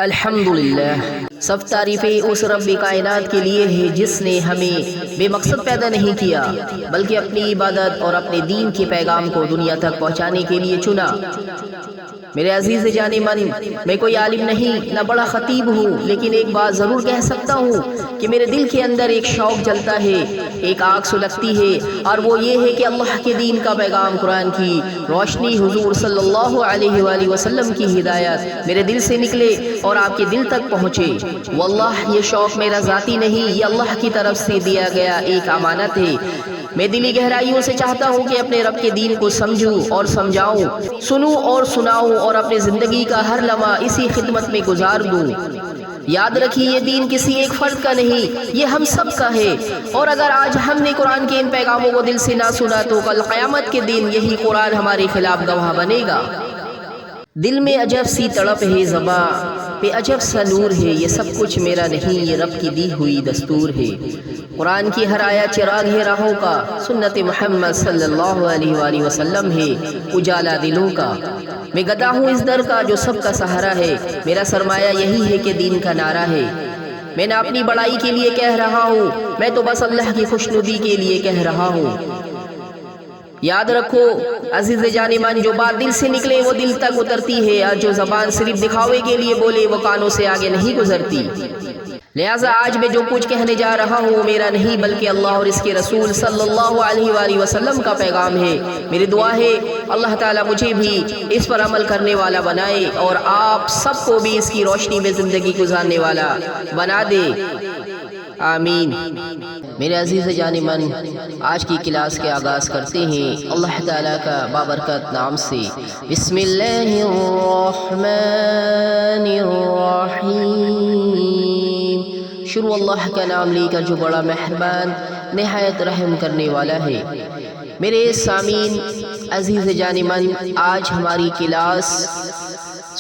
الحمدللہ، سب تعریفیں اس رب کائنات کے لیے ہے جس نے ہمیں بے مقصد پیدا نہیں کیا بلکہ اپنی عبادت اور اپنے دین کے پیغام کو دنیا تک پہنچانے کے لیے چنا۔ میرے عزیز جان من، میں کوئی عالم نہیں نہ بڑا خطیب ہوں، لیکن ایک بات ضرور کہہ سکتا ہوں کہ میرے دل کے اندر ایک شوق جلتا ہے، ایک آگ سلگتی ہے، اور وہ یہ ہے کہ اللہ کے دین کا پیغام، قرآن کی روشنی، حضور صلی اللہ علیہ وآلہ وسلم کی ہدایت میرے دل سے نکلے اور آپ کے دل تک پہنچے۔ واللہ یہ شوق میرا ذاتی نہیں، یہ اللہ کی طرف سے دیا گیا ایک امانت ہے۔ میں دلی گہرائیوں سے چاہتا ہوں کہ اپنے رب کے دین کو سمجھوں اور سمجھاؤں، سنوں اور سناؤں، اور اپنے زندگی کا ہر لمحہ اسی خدمت میں گزار دوں۔ یاد رکھیے، یہ دین کسی ایک فرد کا نہیں، یہ ہم سب کا ہے، اور اگر آج ہم نے قرآن کے ان پیغاموں کو دل سے نہ سنا تو کل قیامت کے دن یہی قرآن ہمارے خلاف گواہ بنے گا۔ دل میں عجب سی تڑپ ہے، زباں پہ عجب سا نور ہے، یہ سب کچھ میرا نہیں، یہ رب کی دی ہوئی دستور ہے۔ قرآن کی ہر آیت چراغ ہے راہوں کا، سنت محمد صلی اللہ علیہ وآلہ وسلم ہے اجالا دلوں کا۔ میں گدا ہوں اس در کا جو سب کا سہارا ہے، میرا سرمایہ یہی ہے کہ دین کا نعرہ ہے۔ میں نہ اپنی بڑائی کے لیے کہہ رہا ہوں، میں تو بس اللہ کی خوشنودی کے لیے کہہ رہا ہوں۔ یاد رکھو عزیز جان من، جو بات دل سے نکلے وہ دل تک اترتی ہے، اور جو زبان صرف دکھاوے کے لیے بولے وہ کانوں سے آگے نہیں گزرتی۔ لہٰذا آج میں جو کچھ کہنے جا رہا ہوں وہ میرا نہیں بلکہ اللہ اور اس کے رسول صلی اللہ علیہ وآلہ وسلم کا پیغام ہے۔ میری دعا ہے اللہ تعالیٰ مجھے بھی اس پر عمل کرنے والا بنائے اور آپ سب کو بھی اس کی روشنی میں زندگی گزارنے والا بنا دے، آمین۔ میرے عزیز جان من، آج کی کلاس کے آغاز کرتے ہیں اللہ تعالیٰ کا بابرکت نام سے۔ بسم اللہ الرحمن الرحیم۔ شروع اللہ کا نام لے کر جو بڑا مہربان نہایت رحم کرنے والا ہے۔ میرے سامعین عزیز جان من، آج ہماری کلاس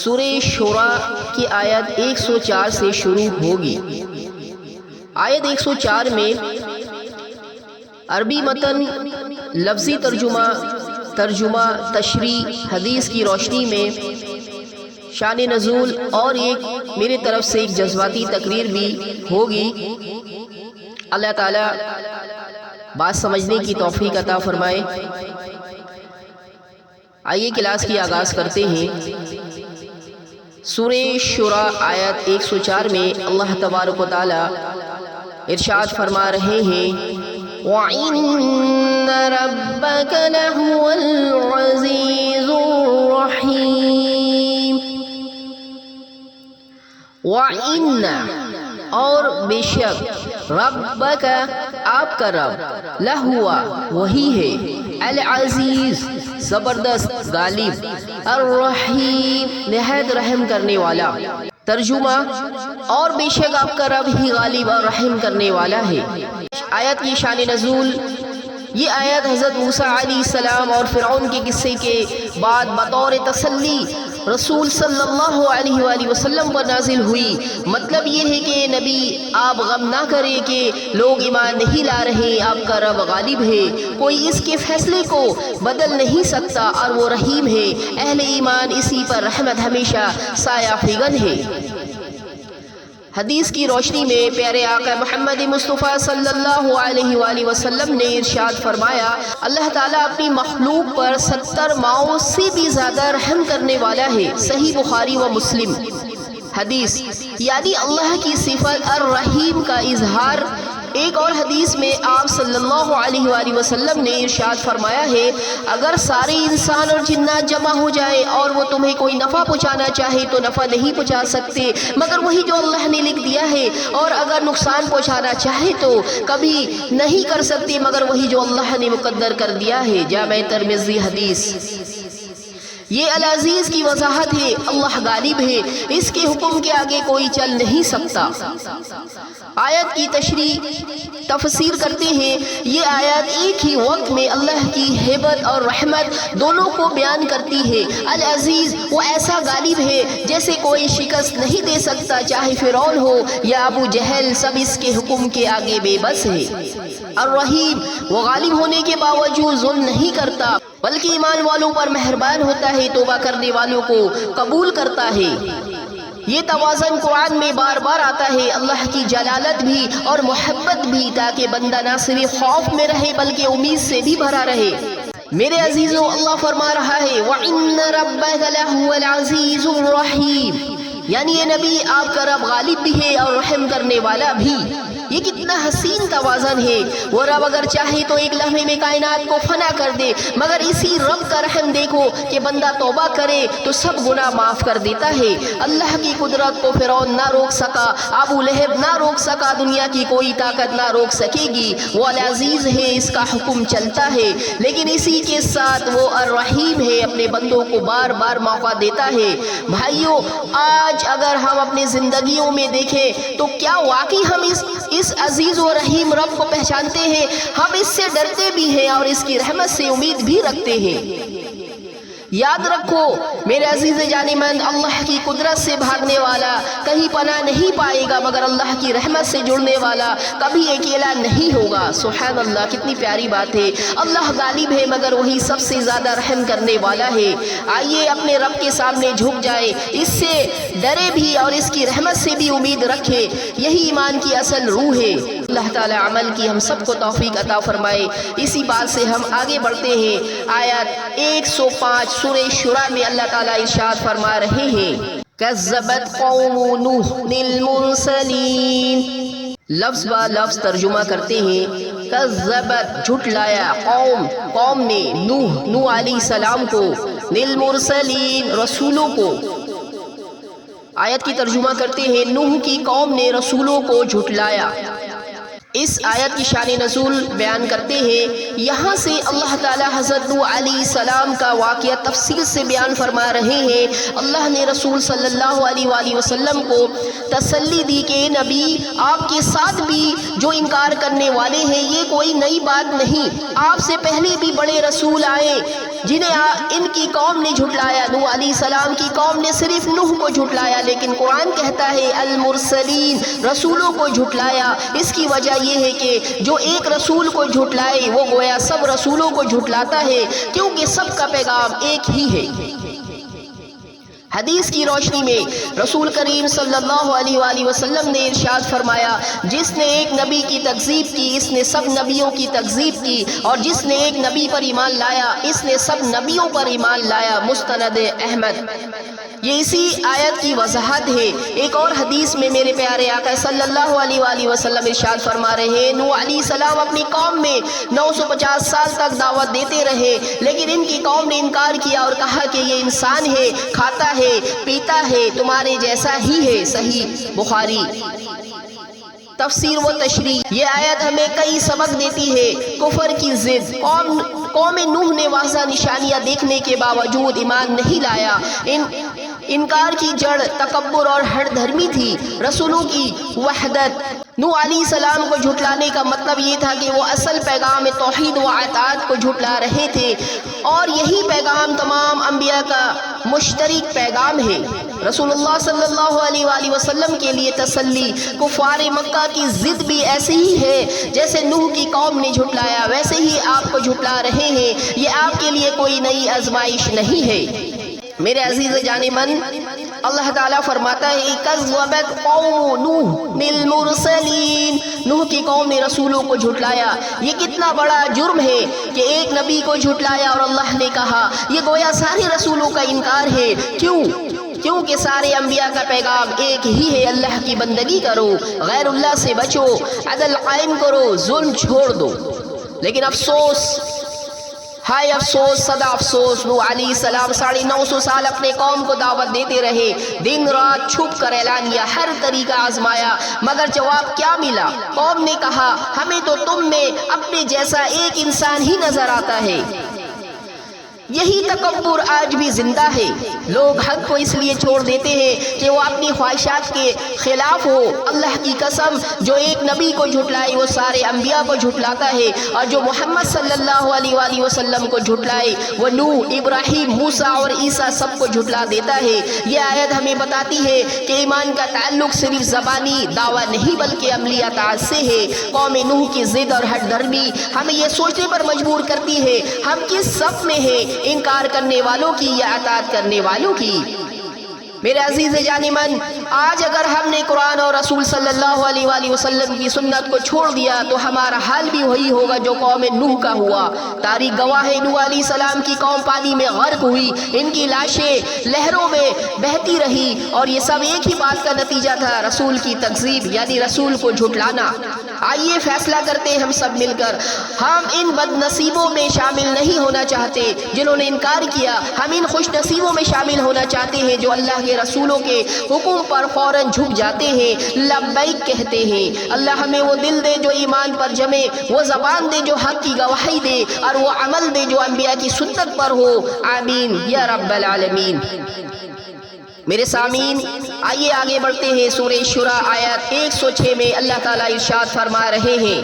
سورہ شورى کی آیت 104 سے شروع ہوگی۔ آیت 104 میں عربی متن، لفظی ترجمہ، تشریح، حدیث کی روشنی میں شان نزول اور ایک میرے طرف سے ایک جذباتی تقریر بھی ہوگی۔ اللہ تعالیٰ بات سمجھنے کی توفیق عطا فرمائے۔ آئیے کلاس کی آغاز کرتے ہیں۔ سورہ شورى آیت 104 میں اللہ تبارک و تعالیٰ ارشاد فرما رہے ہیں، وَإِنَّ رَبَّكَ لَهُوَ الْعَزِيزُ الرَّحِيمُ۔ وَإِنَّ اور بے شک، ربک آپ کا رب، لہوا وہی ہے، العزیز زبردست، غالب، الرحیم نہایت رحم کرنے والا۔ ترجمہ، اور بے شک آپ کا رب ہی غالب اور رحم کرنے والا ہے۔ آیت کی شان نزول، یہ آیت حضرت موسیٰ علیہ السلام اور فرعون کے قصے کے بعد بطور تسلی رسول صلی اللہ علیہ وآلہ وسلم پر نازل ہوئی۔ مطلب یہ ہے کہ نبی آپ غم نہ کریں کہ لوگ ایمان نہیں لا رہے، آپ کا رب غالب ہے، کوئی اس کے فیصلے کو بدل نہیں سکتا، اور وہ رحیم ہے، اہل ایمان اسی پر رحمت ہمیشہ سایہ فگن ہے۔ حدیث کی روشنی میں پیارے آقا محمد مصطفیٰ صلی اللہ علیہ وآلہ وسلم نے ارشاد فرمایا، اللہ تعالیٰ اپنی مخلوق پر 70 ماؤں سے بھی زیادہ رحم کرنے والا ہے۔ صحیح بخاری و مسلم حدیث، یعنی اللہ کی صفت الرحیم کا اظہار۔ ایک اور حدیث میں آپ صلی اللہ علیہ وآلہ وسلم نے ارشاد فرمایا ہے، اگر سارے انسان اور جنات جمع ہو جائے اور وہ تمہیں کوئی نفع پہنچانا چاہے تو نفع نہیں پہنچا سکتے مگر وہی جو اللہ نے لکھ دیا ہے، اور اگر نقصان پہنچانا چاہے تو کبھی نہیں کر سکتے مگر وہی جو اللہ نے مقدر کر دیا ہے۔ جامع ترمذی حدیث۔ یہ العزیز کی وضاحت ہے، اللہ غالب ہے، اس کے حکم کے آگے کوئی چل نہیں سکتا۔ آیت کی تشریح تفسیر کرتے ہیں، یہ آیت ایک ہی وقت میں اللہ کی ہیبت اور رحمت دونوں کو بیان کرتی ہے۔ العزیز وہ ایسا غالب ہے جیسے کوئی شکست نہیں دے سکتا، چاہے فرعون ہو یا ابو جہل، سب اس کے حکم کے آگے بے بس ہے۔ الرحیم وہ غالب ہونے کے باوجود ظلم نہیں کرتا بلکہ ایمان والوں پر مہربان ہوتا ہے، توبہ کرنے والوں کو قبول کرتا ہے۔ یہ توازن قرآن میں بار بار آتا ہے، اللہ کی جلالت بھی اور محبت بھی، تاکہ بندہ نہ صرف خوف میں رہے بلکہ امید سے بھی بھرا رہے۔ میرے عزیزوں، اللہ فرما رہا ہے وَإِنَّ رَبَّكَ لَهُوَ الْعَزِيزُ الرَّحِيمُ، یعنی یہ نبی آپ کا رب غالب بھی ہے اور رحم کرنے والا بھی۔ یہ کتنا حسین توازن ہے۔ وہ رب اگر چاہے تو ایک لمحے میں کائنات کو فنا کر دے، مگر اسی رب کا رحم دیکھو کہ بندہ توبہ کرے تو سب گناہ معاف کر دیتا ہے۔ اللہ کی قدرت کو فرعون نہ روک سکا، ابو لہب نہ روک سکا، دنیا کی کوئی طاقت نہ روک سکے گی۔ وہ العزیز ہے، اس کا حکم چلتا ہے، لیکن اسی کے ساتھ وہ الرحیم ہے، اپنے بندوں کو بار بار موقع دیتا ہے۔ بھائیوں، آج اگر ہم اپنی زندگیوں میں دیکھیں تو کیا واقعی ہم اس عزیز و رحیم رب کو پہچانتے ہیں؟ ہم اس سے ڈرتے بھی ہیں اور اس کی رحمت سے امید بھی رکھتے ہیں۔ یاد رکھو میرے عزیز جانی مند، اللہ کی قدرت سے بھاگنے والا کہیں پناہ نہیں پائے گا، مگر اللہ کی رحمت سے جڑنے والا کبھی اکیلا نہیں ہوگا۔ سبحان اللہ، کتنی پیاری بات ہے۔ اللہ غالب ہے مگر وہی سب سے زیادہ رحم کرنے والا ہے۔ آئیے اپنے رب کے سامنے جھک جائے، اس سے ڈرے بھی اور اس کی رحمت سے بھی امید رکھے۔ یہی ایمان کی اصل روح ہے۔ اللہ تعالی عمل کی ہم سب کو توفیق عطا فرمائے۔ اسی بات سے ہم آگے بڑھتے ہیں۔ آیت 105 سورہ شورى میں اللہ تعالیٰ ارشاد فرما رہے ہیں کذبت قوم نوح المرسلین، لفظ با لفظ ترجمہ کرتے ہیں کذبت جھٹلایا، قوم نے نوح علیہ السلام کو، المرسلین رسولوں کو۔ آیت کی ترجمہ کرتے ہیں نوح کی قوم نے رسولوں کو جھٹلایا۔ اس آیت کی شان نزول بیان کرتے ہیں۔ یہاں سے اللہ تعالی حضرت نوح علیہ السلام کا واقعہ تفصیل سے بیان فرما رہے ہیں۔ اللہ نے رسول صلی اللہ علیہ وآلہ وسلم کو تسلی دی کہ نبی، آپ کے ساتھ بھی جو انکار کرنے والے ہیں یہ کوئی نئی بات نہیں، آپ سے پہلے بھی بڑے رسول آئے جنہیں ان کی قوم نے جھٹلایا۔ نوح علیہ السلام کی قوم نے صرف نوح کو جھٹلایا، لیکن قرآن کہتا ہے المرسلین، رسولوں کو جھٹلایا۔ اس کی وجہ یہ ہے کہ جو ایک رسول کو جھٹلائے وہ گویا سب رسولوں کو جھٹلاتا ہے، کیونکہ سب کا پیغام ایک ہی ہے۔ حدیث کی روشنی میں رسول کریم صلی اللہ علیہ وآلہ وسلم نے ارشاد فرمایا جس نے ایک نبی کی تکذیب کی اس نے سب نبیوں کی تکذیب کی، اور جس نے ایک نبی پر ایمان لایا اس نے سب نبیوں پر ایمان لایا۔ مستند احمد۔ یہ اسی آیت کی وضاحت ہے۔ ایک اور حدیث میں میرے پیارے آقا صلی اللہ علیہ وآلہ وسلم ارشاد فرما رہے ہیں نوح علیہ السلام اپنی قوم میں 950 سال تک دعوت دیتے رہے، لیکن ان کی قوم نے انکار کیا اور کہا کہ یہ انسان ہے، کھاتا ہے، پیتا ہے، تمہارے جیسا ہی ہے۔ صحیح بخاری۔ تفسیر و تشریح۔ یہ آیت ہمیں کئی سبق دیتی ہے۔ کفر کی ضد، قوم نوح نے واضح نشانیاں دیکھنے کے باوجود ایمان نہیں لایا۔ انکار کی جڑ تکبر اور ہٹ دھرمی تھی۔ رسولوں کی وحدت۔ نوح علیہ السلام کو جھٹلانے کا مطلب یہ تھا کہ وہ اصل پیغام توحید و اطاعت کو جھٹلا رہے تھے، اور یہی پیغام تمام انبیاء کا مشترک پیغام ہے۔ رسول اللہ صلی اللہ علیہ وآلہ وسلم کے لیے تسلی، کفار مکہ کی ضد بھی ایسے ہی ہے، جیسے نوح کی قوم نے جھٹلایا ویسے ہی آپ کو جھٹلا رہے ہیں۔ یہ آپ کے لیے کوئی نئی آزمائش نہیں ہے۔ میرے عزیز جان من، اللہ تعالیٰ فرماتا ہے کذبت قوم نوح المرسلین، نوح کی قوم نے رسولوں کو جھٹلایا۔ یہ کتنا بڑا جرم ہے کہ ایک نبی کو جھٹلایا، اور اللہ نے کہا یہ گویا سارے رسولوں کا انکار ہے۔ کیونکہ سارے انبیاء کا پیغام ایک ہی ہے، اللہ کی بندگی کرو، غیر اللہ سے بچو، عدل قائم کرو، ظلم چھوڑ دو۔ لیکن افسوس، ہائے افسوس، صدا افسوس، نوح علیہ السلام 950 سال اپنے قوم کو دعوت دیتے رہے، دن رات چھپ کر اعلانیہ ہر طریقہ آزمایا، مگر جواب کیا ملا؟ قوم نے کہا ہمیں تو تم میں اپنے جیسا ایک انسان ہی نظر آتا ہے۔ یہی تکبر آج بھی زندہ ہے۔ لوگ حق کو اس لیے چھوڑ دیتے ہیں کہ وہ اپنی خواہشات کے خلاف ہو۔ اللہ کی قسم، جو ایک نبی کو جھٹلائے وہ سارے انبیاء کو جھٹلاتا ہے، اور جو محمد صلی اللہ علیہ وآلہ وسلم کو جھٹلائے وہ نوح، ابراہیم، موسیٰ اور عیسیٰ سب کو جھٹلا دیتا ہے۔ یہ آیت ہمیں بتاتی ہے کہ ایمان کا تعلق صرف زبانی دعویٰ نہیں بلکہ عملی اطاعت سے ہے۔ قوم نوح کی ضد اور ہٹ دھرمی ہمیں یہ سوچنے پر مجبور کرتی ہے ہم کس صف میں ہیں، انکار کرنے والوں کی یا اطاعت کرنے والوں کی۔ میرے عزیز جانی من، آج اگر ہم نے قرآن اور رسول صلی اللہ علیہ وآلہ وسلم کی سنت کو چھوڑ دیا تو ہمارا حال بھی وہی ہوگا جو قوم نوح کا ہوا۔ تاریخ گواہ ہے، نوح علیہ السلام کی قوم پانی میں غرق ہوئی، ان کی لاشیں لہروں میں بہتی رہی، اور یہ سب ایک ہی بات کا نتیجہ تھا، رسول کی تکذیب، یعنی رسول کو جھٹلانا۔ آئیے فیصلہ کرتے ہم سب مل کر، ہم ان بد نصیبوں میں شامل نہیں ہونا چاہتے جنہوں نے انکار کیا، ہم ان خوش نصیبوں میں شامل ہونا چاہتے ہیں جو اللہ کے رسولوں کے حکم پر فوراً جھک جاتے ہیں، لبیک کہتے ہیں۔ اللہ ہمیں وہ دل دے جو ایمان پر جمے، وہ زبان دے جو حق کی گواہی دے، اور وہ عمل دے جو انبیاء کی سنت پر ہو، آمین یا رب العالمین۔ میرے سامعین، آئیے آگے بڑھتے ہیں۔ سورہ شورى آیت 106 میں اللہ تعالیٰ ارشاد فرما رہے ہیں،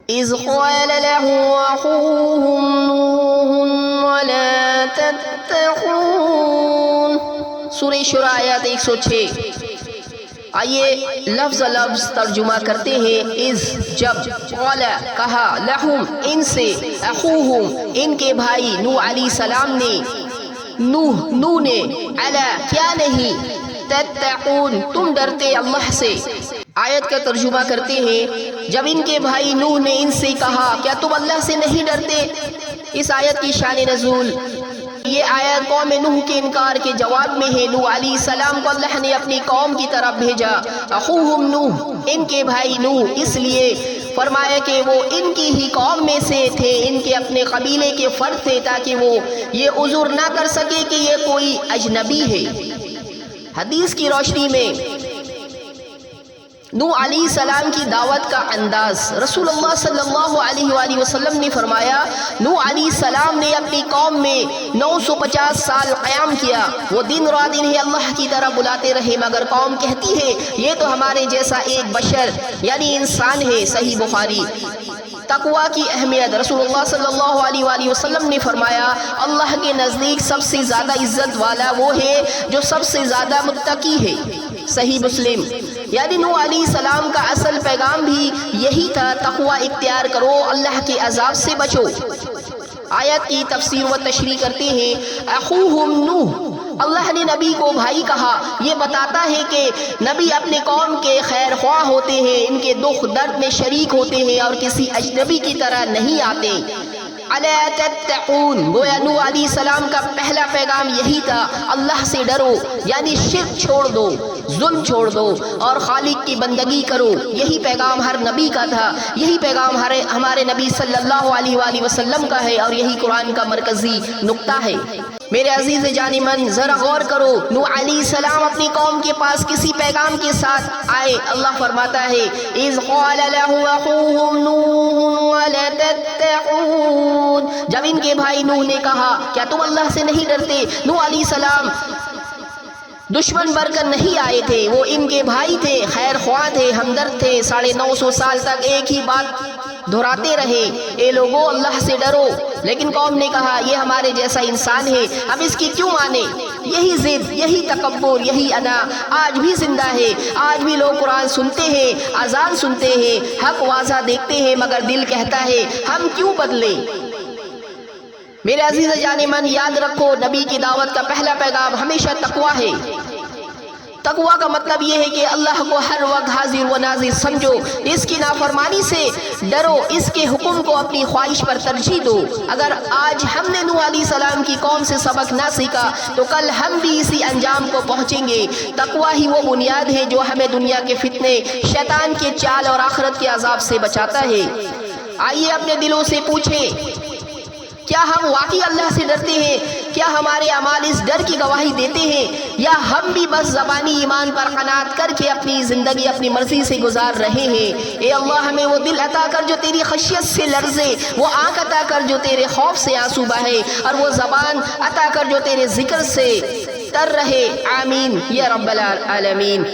اِذْ قَالَ لَهُ أَخُوهُ نُوحٌ وَلَا تَتَّقُونَ۔ سورہ شورى آیت 106۔ آئیے لفظ ترجمہ کرتے ہیں۔ اِذ جب، قال کہا، لہم ان سے، اخوہم ان کے بھائی نوح علیہ السلام نے، نوح نے، الا کیا نہیں، تتقون تم ڈرتے اللہ سے۔ آیت کا ترجمہ کرتے ہیں، جب ان کے بھائی نوح نے ان سے کہا کیا تم اللہ سے نہیں ڈرتے۔ اس آیت کی شان نزول، یہ آیت قوم نوح کے انکار کے جواب میں ہے۔ نوح علیہ السلام کو اللہ نے اپنی قوم کی طرف بھیجا، اخوہم نوح ان کے بھائی نوح، اس لیے فرمایا کہ وہ ان کی ہی قوم میں سے تھے، ان کے اپنے قبیلے کے فرد تھے، تاکہ وہ یہ عذر نہ کر سکے کہ یہ کوئی اجنبی ہے۔ حدیث کی روشنی میں نوح علیہ السلام کی دعوت کا انداز، رسول اللہ صلی اللہ علیہ وآلہ وسلم نے فرمایا، نوح علیہ السلام نے اپنی قوم میں 950 سال قیام کیا، وہ دن رات انہیں اللہ کی طرح بلاتے رہے، مگر قوم کہتی ہے یہ تو ہمارے جیسا ایک بشر یعنی انسان ہے۔ صحیح بخاری۔ تقوی کی اہمیت، رسول اللہ صلی اللہ علیہ وآلہ وسلم نے فرمایا، اللہ کے نزدیک سب سے زیادہ عزت والا وہ ہے جو سب سے زیادہ متقی ہے۔ صحیح مسلم۔ یعنی نوح علیہ السلام کا اصل پیغام بھی یہی تھا، تقوی اختیار کرو، اللہ کے عذاب سے بچو۔ آیت کی تفسیر و تشریح کرتے ہیں، اخوہم نوح، اللہ نے نبی کو بھائی کہا، یہ بتاتا ہے کہ نبی اپنے قوم کے خیر خواہ ہوتے ہیں، ان کے دکھ درد میں شریک ہوتے ہیں اور کسی اجنبی کی طرح نہیں آتے۔ الا تتقون، گویا نوح علیہ السلام کا پہلا پیغام یہی تھا، اللہ سے ڈرو، یعنی شرک چھوڑ دو، ظلم چھوڑ دو اور خالق کی بندگی کرو۔ یہی پیغام ہر نبی کا تھا، یہی پیغام ہمارے نبی صلی اللہ علیہ وآلہ وسلم کا ہے، اور یہی قرآن کا مرکزی نقطہ ہے۔ میرے عزیز جانی من، ذرا غور کرو، نوح علیہ السلام اپنی قوم کے پاس کسی پیغام کے ساتھ آئے، اللہ فرماتا ہے، اِذْ قَالَ لَهُ أَخُوهُمْ نُوحٌ وَلَا تَتَّقُونَ، جب ان کے بھائی نوح نے کہا کیا تم اللہ سے نہیں ڈرتے۔ نوح علیہ السلام دشمن بن کر نہیں آئے تھے، وہ ان کے بھائی تھے، خیر خواہ تھے، ہمدرد تھے، 950 سال تک ایک ہی بات دہراتے رہے، اے لوگو اللہ سے ڈرو، لیکن قوم نے کہا یہ ہمارے جیسا انسان ہے، ہم اس کی کیوں مانے۔ یہی ضد، یہی تکبر، یہی انا آج بھی زندہ ہے۔ آج بھی لوگ قرآن سنتے ہیں، اذان سنتے ہیں، حق واضح دیکھتے ہیں، مگر دل کہتا ہے ہم کیوں بدلے۔ میرے عزیز جان من، یاد رکھو، نبی کی دعوت کا پہلا پیغام ہمیشہ تقوی ہے۔ تقوی کا مطلب یہ ہے کہ اللہ کو ہر وقت حاضر و ناظر سمجھو، اس کی نافرمانی سے ڈرو، اس کے حکم کو اپنی خواہش پر ترجیح دو۔ اگر آج ہم نے نوح علیہ السلام کی قوم سے سبق نہ سیکھا تو کل ہم بھی اسی انجام کو پہنچیں گے۔ تقوی ہی وہ بنیاد ہے جو ہمیں دنیا کے فتنے، شیطان کے چال اور آخرت کے عذاب سے بچاتا ہے۔ آئیے اپنے دلوں سے پوچھیں، کیا ہم واقعی اللہ سے ڈرتے ہیں؟ کیا ہمارے اعمال اس ڈر کی گواہی دیتے ہیں، یا ہم بھی بس زبانی ایمان پر قناعت کر کے اپنی زندگی اپنی مرضی سے گزار رہے ہیں؟ اے اللہ، ہمیں وہ دل عطا کر جو تیری خشیت سے لرزے، وہ آنکھ عطا کر جو تیرے خوف سے آنسو بہے، اور وہ زبان عطا کر جو تیرے ذکر سے تر رہے۔ آمین یا رب العالمین۔